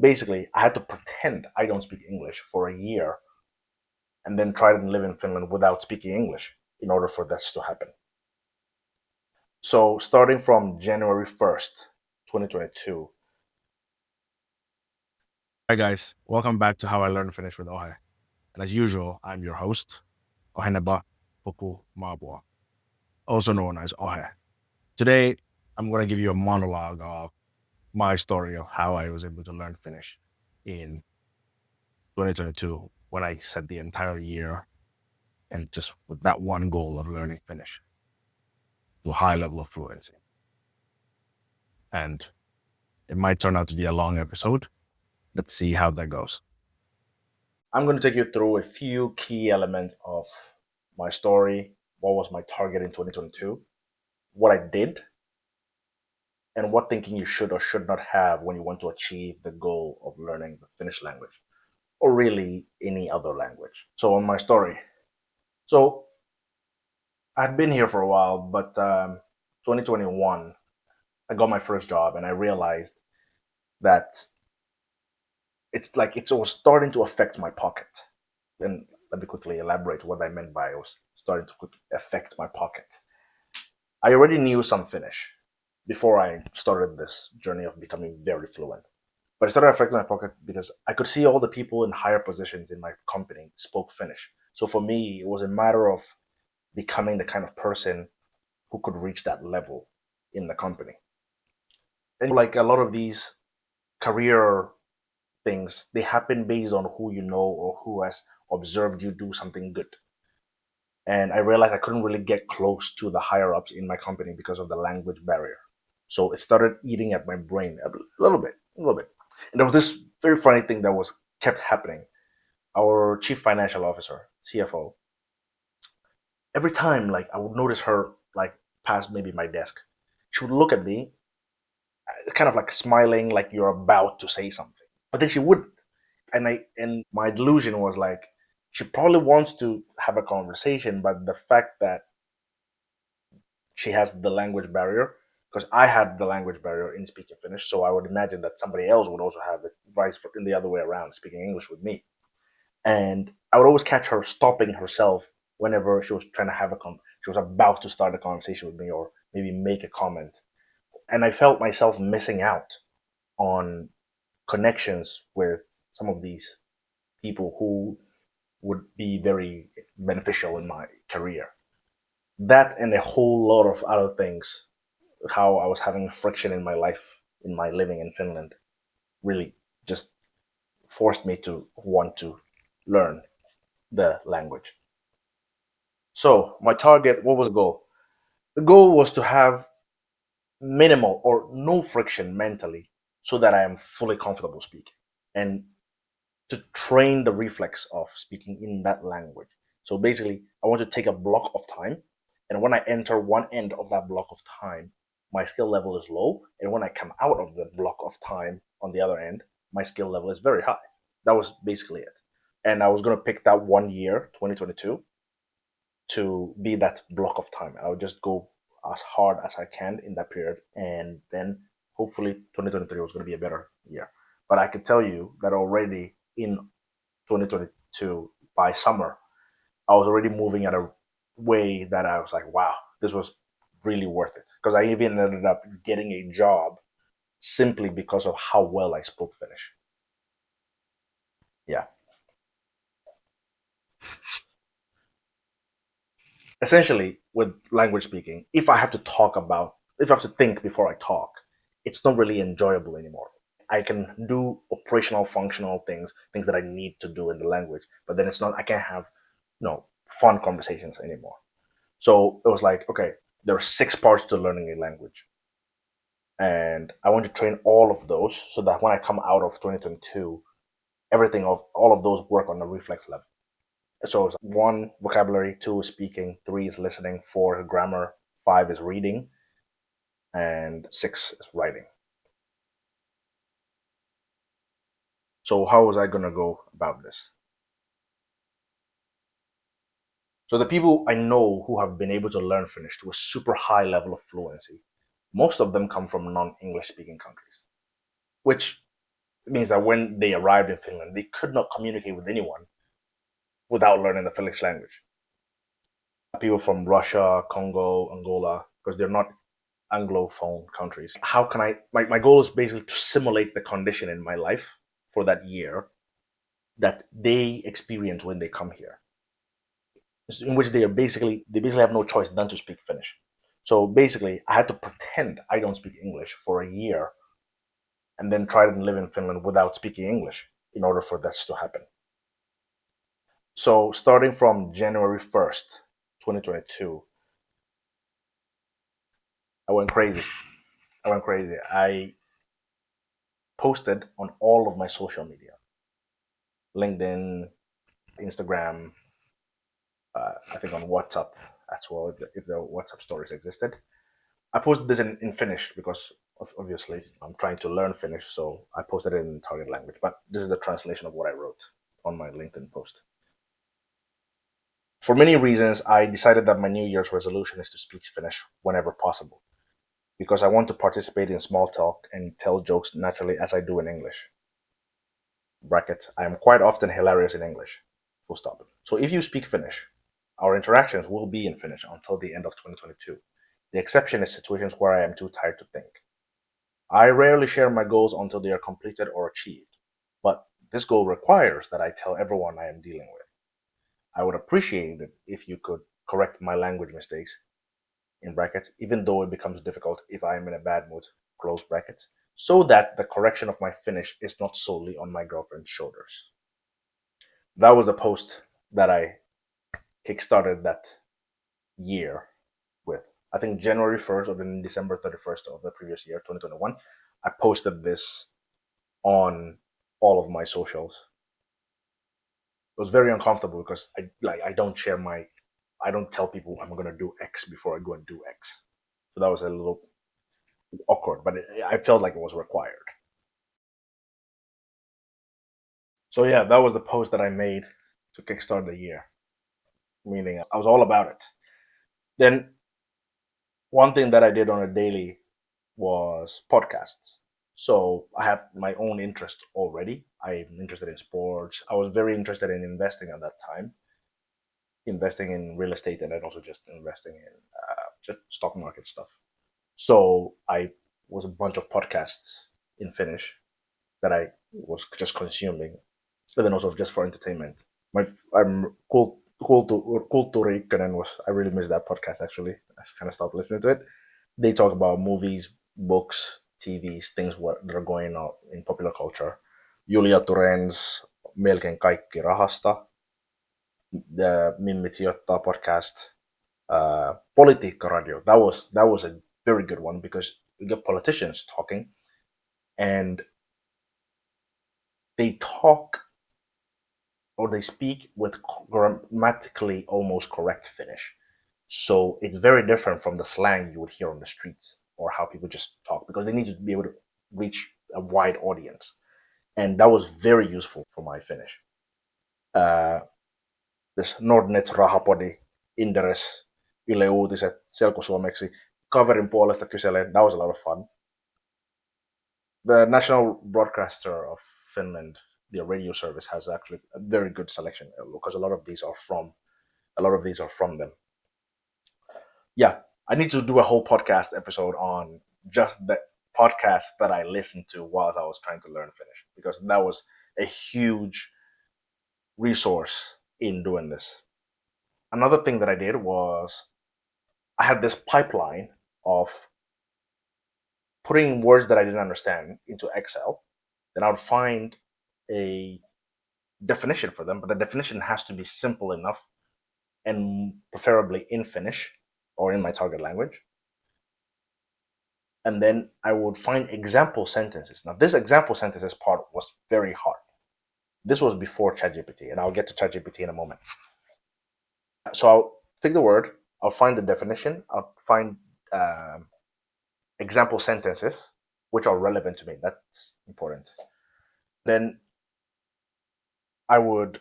Basically, I had to pretend I don't speak English for a year and then try to live in Finland without speaking English in order for this to happen. So, starting from January 1st, 2022. Hi guys, welcome back to How I Learned Finnish with Ohe. And as usual, I'm your host, Oheneba Poku-Marboah, also known as Ohe. Today, I'm going to give you a monologue of my story of how I was able to learn Finnish in 2022 when I set the entire year and just with that one goal of learning Finnish to a high level of fluency. And it might turn out to be a long episode. Let's see how that goes. I'm going to take you through a few key elements of my story, what was my target in 2022, what I did, and what thinking you should or should not have when you want to achieve the goal of learning the Finnish language, or really any other language. So, on my story. So, I'd been here for a while, but 2021, I got my first job and I realized that it was starting to affect my pocket. And let me quickly elaborate what I meant by it was starting to affect my pocket. I already knew some Finnish before I started this journey of becoming very fluent. But it started affecting my pocket because I could see all the people in higher positions in my company spoke Finnish. So for me, it was a matter of becoming the kind of person who could reach that level in the company. And like a lot of these career things, they happen based on who you know or who has observed you do something good. And I realized I couldn't really get close to the higher ups in my company because of the language barrier. So it started eating at my brain a little bit, a little bit. And there was this very funny thing that was kept happening. Our chief financial officer, CFO, every time like I would notice her like past maybe my desk, she would look at me, kind of like smiling, like you're about to say something, but then she wouldn't. And my delusion was like she probably wants to have a conversation, but the fact that she has the language barrier, because I had the language barrier in speaking Finnish, so I would imagine that somebody else would also have it vice in the other way around, speaking English with me. And I would always catch her stopping herself whenever she was trying to have she was about to start a conversation with me or maybe make a comment. And I felt myself missing out on connections with some of these people who would be very beneficial in my career. That and a whole lot of other things, how I was having friction in my life, in my living in Finland, really just forced me to want to learn the language. So, my target, what was the goal? The goal was to have minimal or no friction mentally so that I am fully comfortable speaking and to train the reflex of speaking in that language. So basically, I want to take a block of time, and when I enter one end of that block of time, my skill level is low, and when I come out of the block of time on the other end, my skill level is very high. That was basically it. And I was going to pick that one year, 2022, to be that block of time. I would just go as hard as I can in that period, and then hopefully 2023 was going to be a better year. But I could tell you that already in 2022, by summer, I was already moving at a way that I was like, wow, this was really worth it. Because I even ended up getting a job simply because of how well I spoke Finnish. Yeah. Essentially, with language speaking, if I have to think before I talk, it's not really enjoyable anymore. I can do operational, functional things that I need to do in the language, but then I can't have, fun conversations anymore. So it was like, okay, there are 6 parts to learning a language. And I want to train all of those so that when I come out of 2022, everything of all of those work on a reflex level. So it's 1, vocabulary, 2 is speaking, 3 is listening, 4 is grammar, 5 is reading, and 6 is writing. So how was I gonna go about this? So the people I know who have been able to learn Finnish to a super high level of fluency, most of them come from non-English speaking countries, which It means that when they arrived in Finland, they could not communicate with anyone without learning the Finnish language. People from Russia, Congo, Angola, because they're not Anglophone countries. How can my goal is basically to simulate the condition in my life for that year that they experience when they come here, in which they basically have no choice than to speak Finnish. So basically, I had to pretend I don't speak English for a year and then try to live in Finland without speaking English in order for this to happen. So starting from January 1st, 2022, I went crazy. I posted on all of my social media, LinkedIn, Instagram, I think on WhatsApp as well, if the WhatsApp stories existed. I posted this in Finnish because obviously I'm trying to learn Finnish, so I posted it in target language. But this is the translation of what I wrote on my LinkedIn post. For many reasons, I decided that my New Year's resolution is to speak Finnish whenever possible because I want to participate in small talk and tell jokes naturally as I do in English. Bracket, I am quite often hilarious in English. Full stop. So if you speak Finnish, our interactions will be in Finnish until the end of 2022. The exception is situations where I am too tired to think. I rarely share my goals until they are completed or achieved, but this goal requires that I tell everyone I am dealing with. I would appreciate it if you could correct my language mistakes, in brackets, even though it becomes difficult if I am in a bad mood, close brackets, so that the correction of my Finnish is not solely on my girlfriend's shoulders. That was the post that I kickstarted that year with. I think January 1st or then December 31st of the previous year, 2021, I posted this on all of my socials. It was very uncomfortable because I don't share I don't tell people I'm gonna do X before I go and do X. So that was a little awkward, but I felt like it was required. So yeah, that was the post that I made to kickstart the year. Meaning I was all about it. Then one thing that I did on a daily was podcasts. So I have my own interest already. I'm interested in sports. I was very interested in investing at that time, investing in real estate, and then also just investing in just stock market stuff. So I was a bunch of podcasts in Finnish that I was just consuming, and then also just for entertainment. I'm Kulttuuri Ykkönen was, I really miss that podcast actually. I just kind of stopped listening to it. They talk about movies, books, TVs, things that are going on in popular culture. Julia Turen's Melkein kaikki rahasta, the Mimmi Sijoittaa podcast, Politiikka Radio. That was a very good one because we get politicians talking, and they talk or they speak with grammatically almost correct Finnish. So it's very different from the slang you would hear on the streets or how people just talk because they need to be able to reach a wide audience. And that was very useful for my Finnish. Uh, this Nordnet Rahapodi, Inderes, Yle Uutiset, selkosuomeksi, kaverin puolesta kyselen, that was a lot of fun. The national broadcaster of Finland, the radio service, has actually a very good selection because a lot of these are from them. Yeah, I need to do a whole podcast episode on just the podcast that I listened to whilst I was trying to learn Finnish because that was a huge resource in doing this. Another thing that I did was I had this pipeline of putting words that I didn't understand into Excel. Then I would find a definition for them, but the definition has to be simple enough and preferably in Finnish or in my target language. And then I would find example sentences. Now, this example sentences part was very hard. This was before ChatGPT, and I'll get to ChatGPT in a moment. So I'll pick the word, I'll find the definition, I'll find example sentences which are relevant to me. That's important. Then I would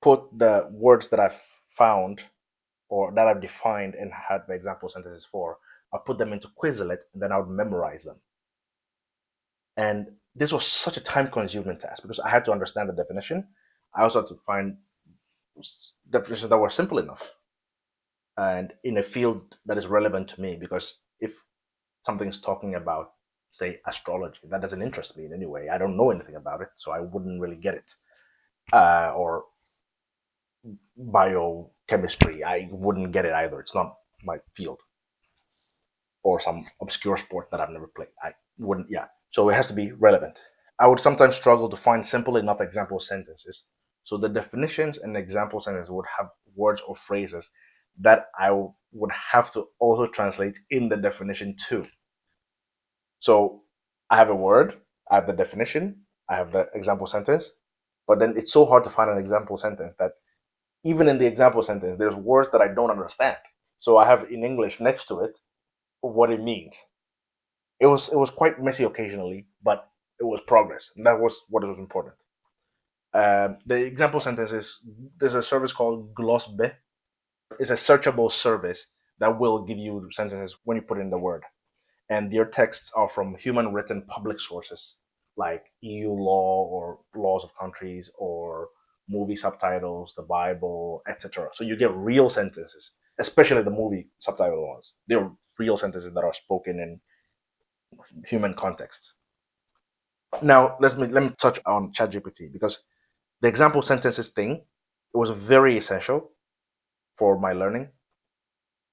put the words that I've found or that I've defined and had the example sentences for, I'll put them into Quizlet and then I would memorize them. And this was such a time-consuming task because I had to understand the definition. I also had to find definitions that were simple enough and in a field that is relevant to me. Because if something's talking about, say, astrology, that doesn't interest me in any way. I don't know anything about it, so I wouldn't really get it. Or biochemistry, I wouldn't get it either. It's not my field. Or some obscure sport that I've never played, I wouldn't. Yeah, so it has to be relevant. I would sometimes struggle to find simple enough example sentences. So the definitions and example sentences would have words or phrases that I would have to also translate in the definition too. So I have a word, I have the definition, I have the example sentence, but then it's so hard to find an example sentence that even in the example sentence, there's words that I don't understand. So I have in English next to it what it means. It was quite messy occasionally, but it was progress, and that was what was important. The example sentence is there's a service called Glossbe. It's a searchable service that will give you sentences when you put in the word, and your texts are from human written public sources like EU law or laws of countries or movie subtitles, the Bible, etc. So you get real sentences, especially the movie subtitle ones. They're real sentences that are spoken in human context. Now let me touch on ChatGPT because the example sentences thing, it was very essential for my learning,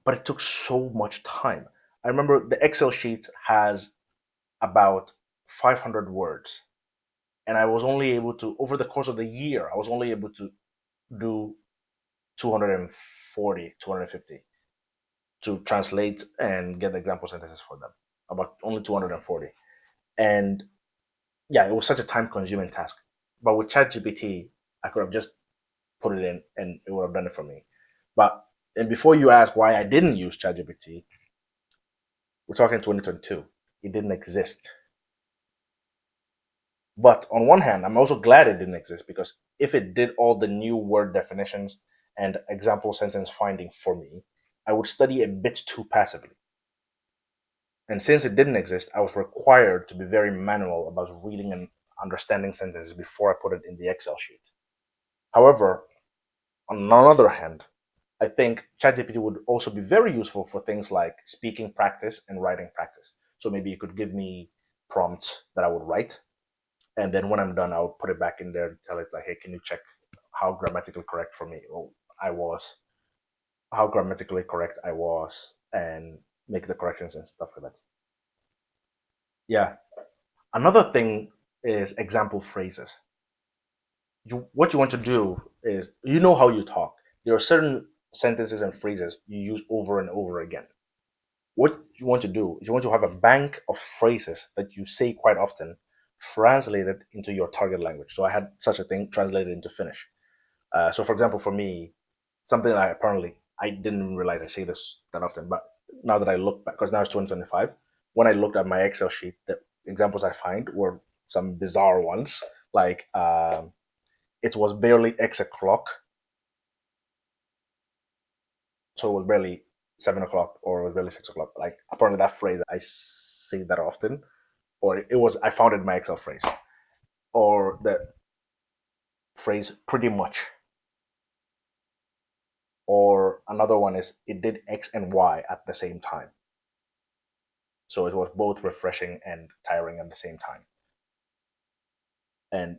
but it took so much time. I remember the Excel sheet has about 500 words, and I was only able to, over the course of the year, I was only able to do 240, 250 to translate and get the example sentences for them. About only 240. And yeah, it was such a time consuming task. But with ChatGPT, I could have just put it in and it would have done it for me. But and before you ask why I didn't use ChatGPT, we're talking 2022. It didn't exist. But on one hand, I'm also glad it didn't exist because if it did all the new word definitions and example sentence finding for me, I would study a bit too passively. And since it didn't exist, I was required to be very manual about reading and understanding sentences before I put it in the Excel sheet. However, on another hand, I think ChatGPT would also be very useful for things like speaking practice and writing practice. So maybe you could give me prompts that I would write, and then when I'm done, I would put it back in there and tell it like, "Hey, can you check how grammatically correct for me I was, how grammatically correct I was, and make the corrections and stuff like that." Yeah. Another thing is example phrases. What you want to do is, you know how you talk. There are certain sentences and phrases you use over and over again. What you want to do is you want to have a bank of phrases that you say quite often translated into your target language. So I had such a thing translated into Finnish. So for example, for me, something that I didn't even realize I say this that often, but now that I look back, because now it's 2025, when I looked at my Excel sheet, the examples I find were some bizarre ones, like it was barely X o'clock, so it was barely 7 o'clock, or it was barely 6 o'clock. Like apparently that phrase I say that often, or it was I found it in my Excel phrase, or the phrase pretty much, or another one is it did X and Y at the same time. So it was both refreshing and tiring at the same time. And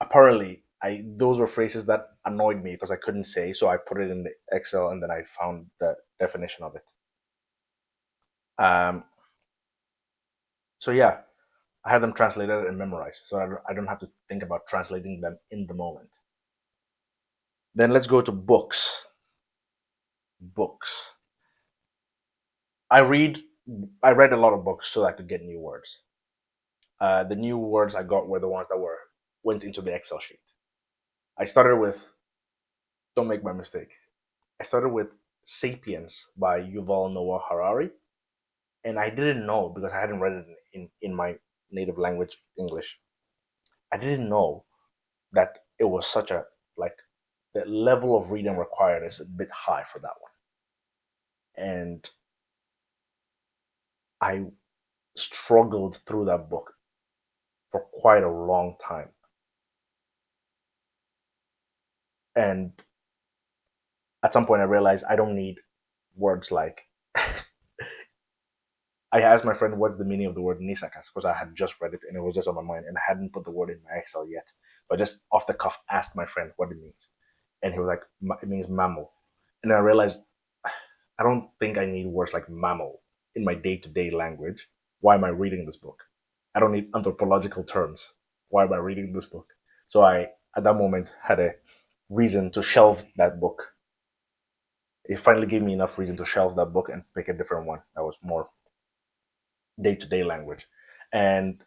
apparently, I those were phrases that annoyed me because I couldn't say, so I put it in the Excel and then I found the definition of it. Um, so yeah, I had them translated and memorized, so I don't have to think about translating them in the moment. Then let's go to books. Books. I read. I read a lot of books so I could get new words. The new words I got were the ones that were went into the Excel sheet. I started with. Don't make my mistake. I started with *Sapiens* by Yuval Noah Harari, and I didn't know because I hadn't read it in my native language, English. I didn't know that it was such a like the level of reading required is a bit high for that one, and I struggled through that book. for quite a long time. And at some point, I realized I don't need words like. I asked my friend what's the meaning of the word nisakas because I had just read it and it was just on my mind and I hadn't put the word in my Excel yet. But just off the cuff, asked my friend what it means, and he was like, "It means mammal." And I realized I don't think I need words like mammal in my day-to-day language. Why am I reading this book? I don't need anthropological terms. Why am I reading this book? So I, at that moment, had a reason to shelve that book. It finally gave me enough reason to shelve that book and pick a different one that was more day-to-day language. And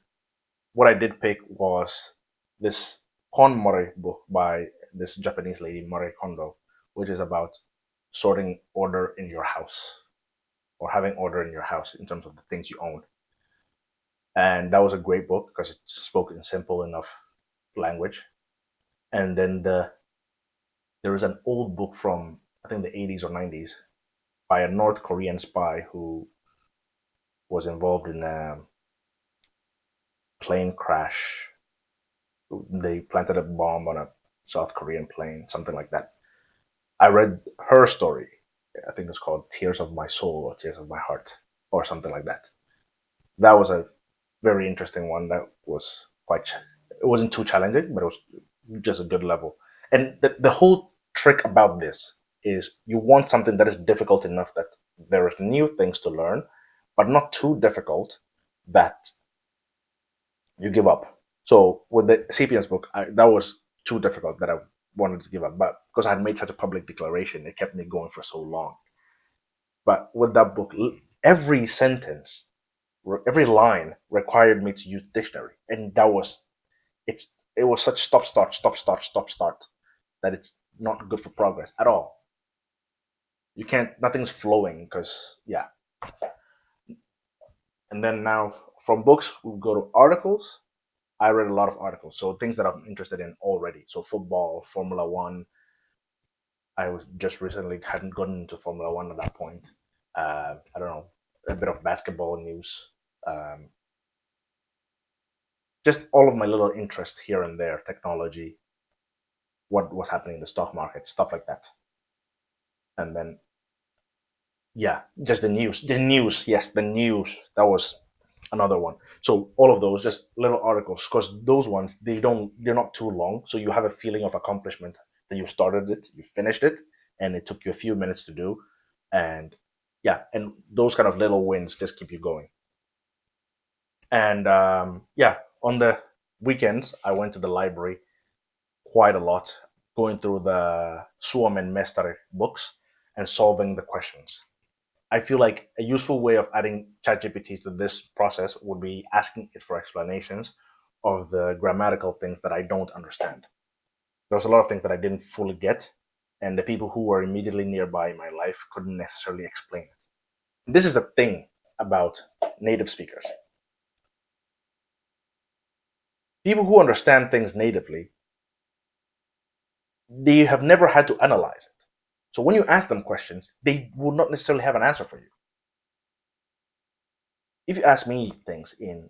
what I did pick was this KonMari book by this Japanese lady, Marie Kondo, which is about sorting order in your house or having order in your house in terms of the things you own. And that was a great book because it spoke in simple enough language. And then there is an old book from I think the 80s or 90s by a North Korean spy who was involved in a plane crash. They planted a bomb on a South Korean plane, something like that. I read her story. I think it's called Tears of My Soul or Tears of My Heart or something like that. That was a very interesting one. That was quite. It wasn't too challenging, but it was just a good level. And the whole trick about this is you want something that is difficult enough that there is new things to learn, but not too difficult that you give up. So with the Sapiens book, that was too difficult that I wanted to give up. But because I had made such a public declaration, it kept me going for so long. But with that book, every sentence, every line required me to use dictionary, and that was it was such stop start stop start stop start that it's not good for progress at all. You can't, nothing's flowing because yeah. And then now from books we go to articles. I read a lot of articles, so things that I'm interested in already. So football, Formula One. I was just recently hadn't gotten into Formula One at that point. I don't know, a bit of basketball news, um, just all of my little interests here and there, technology, what was happening in the stock market, stuff like that. And then yeah, just the news. The news, yes, the news. That was another one. So all of those, just little articles, because those ones they're not too long, so you have a feeling of accomplishment that you started it, you finished it, and it took you a few minutes to do, and yeah, and those kind of little wins just keep you going. And yeah, on the weekends I went to the library quite a lot, going through the Suomen Mestari books and solving the questions. I feel like a useful way of adding ChatGPT to this process would be asking it for explanations of the grammatical things that I don't understand. There's a lot of things that I didn't fully get, and the people who were immediately nearby in my life couldn't necessarily explain it. This is the thing about native speakers. People who understand things natively, they have never had to analyze it. So when you ask them questions, they will not necessarily have an answer for you. If you ask me things in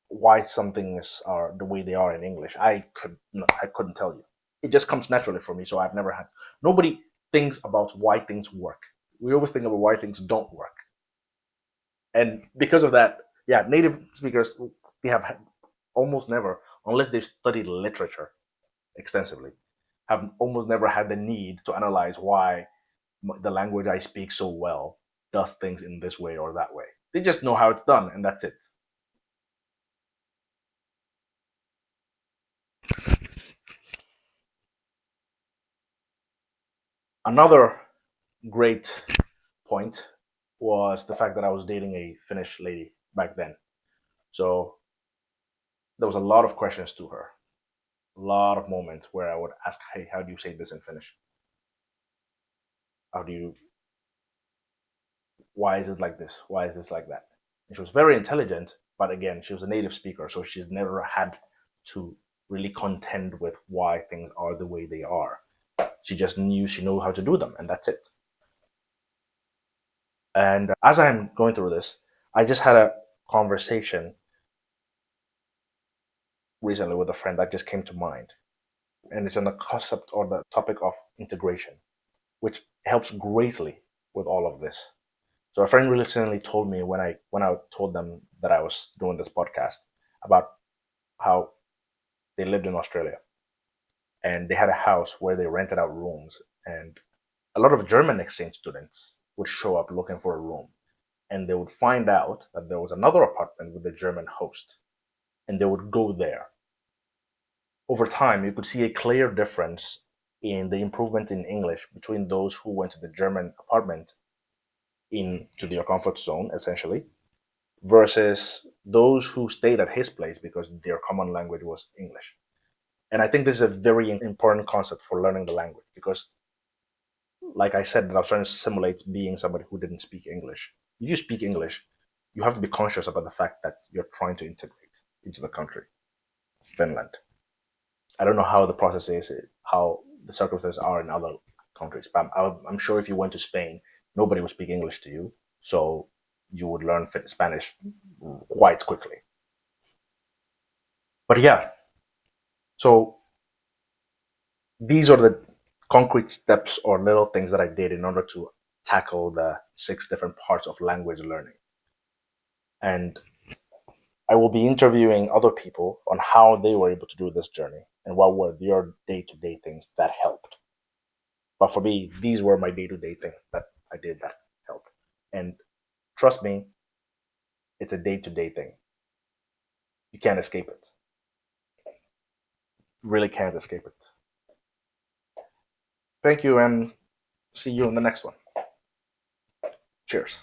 why some things are the way they are in English, I couldn't tell you. It just comes naturally for me. So I've never had nobody thinks about why things work. We always think about why things don't work, and because of that, yeah, native speakers they have had almost never, unless they've studied literature extensively, have almost never had the need to analyze why the language I speak so well does things in this way or that way. They just know how it's done, and that's it. Another great point was the fact that I was dating a Finnish lady back then. So there was a lot of questions to her, a lot of moments where I would ask, "Hey, how do you say this in Finnish? How do you? Why is it like this? Why is this like that?" And she was very intelligent, but again, she was a native speaker, so she's never had to really contend with why things are the way they are. She knew how to do them, and that's it. And as I'm going through this, I just had a conversation recently with a friend that just came to mind, and it's on the concept or the topic of integration, which helps greatly with all of this. So a friend recently told me when I told them that I was doing this podcast about how they lived in Australia and they had a house where they rented out rooms, and a lot of German exchange students would show up looking for a room, and they would find out that there was another apartment with a German host, and they would go there. Over time, you could see a clear difference in the improvement in English between those who went to the German apartment into their comfort zone, essentially, versus those who stayed at his place because their common language was English. And I think this is a very important concept for learning the language because, like I said, that I was trying to simulate being somebody who didn't speak English. If you speak English, you have to be conscious about the fact that you're trying to integrate into the country, Finland. I don't know how the process is, how the circumstances are in other countries, but I'm sure if you went to Spain, nobody would speak English to you, so you would learn Spanish quite quickly. But yeah, so these are the concrete steps or little things that I did in order to tackle the 6 different parts of language learning. And I will be interviewing other people on how they were able to do this journey and what were their day to day things that helped. But for me, these were my day to day things that I did that helped. And trust me, it's a day to day thing. You can't escape it. You really can't escape it. Thank you, and see you in the next one. Cheers.